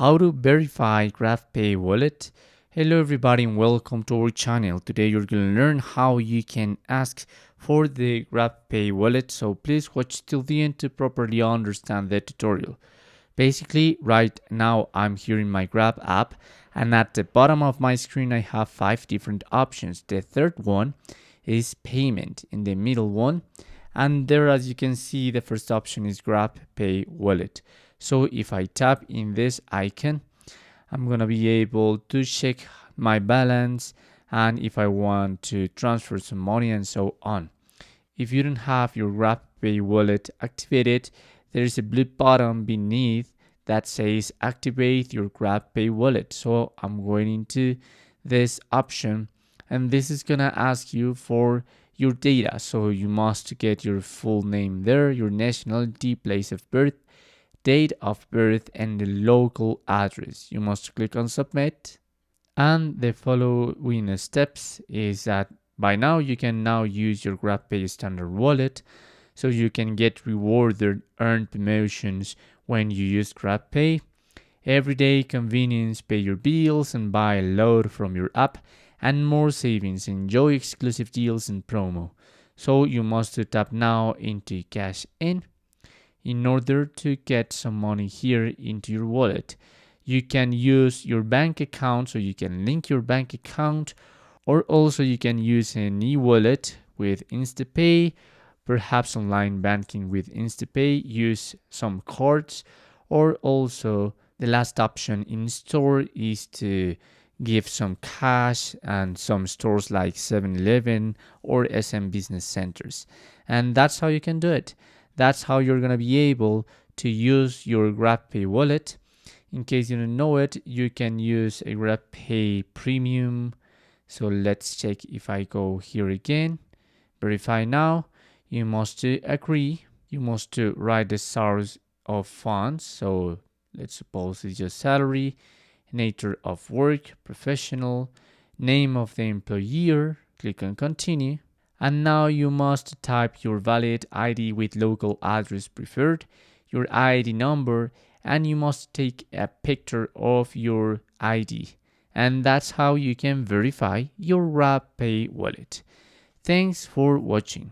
How to verify Grabpay Wallet. Hello everybody and welcome to our channel. Today you're going to learn how you can ask for the Grabpay Wallet. So please watch till the end to properly understand the tutorial. Basically, right now I'm here in my Grab app, and at the bottom of my screen I have 5 different options. The third one is payment in the middle one, and there, as you can see, the first option is Grabpay Wallet. So if I tap in this icon, I'm gonna be able to check my balance and if I want to transfer some money and so on. If you don't have your Grabpay wallet activated, there is a blue button beneath that says activate your Grabpay wallet. So I'm going into this option, and this is gonna ask you for your data. So you must get your full name there, your nationality, place of birth, date of birth, and the local address. You must click on submit, and the following steps is that by now you can now use your Grabpay standard wallet, so you can get rewarded earned promotions when you use Grabpay. Everyday convenience, pay your bills and buy a load from your app, and more savings, enjoy exclusive deals and promo. So you must tap now into cash in order to get some money here into your wallet. You can use your bank account, so you can link your bank account, or also you can use an e-wallet with InstaPay, perhaps online banking with InstaPay, use some cards, or also the last option in store is to give some cash and some stores like 7-Eleven or SM business centers. And that's how you can do it. That's how you're going to be able to use your Grabpay wallet. In case you don't know it, you can use a Grabpay Premium. So let's check. If I go here again, verify now, you must agree. You must write the source of funds. So let's suppose it's your salary, nature of work, professional, name of the employer, click on continue. And now you must type your valid ID with local address preferred, your ID number, and you must take a picture of your ID. And that's how you can verify your Grabpay wallet. Thanks for watching.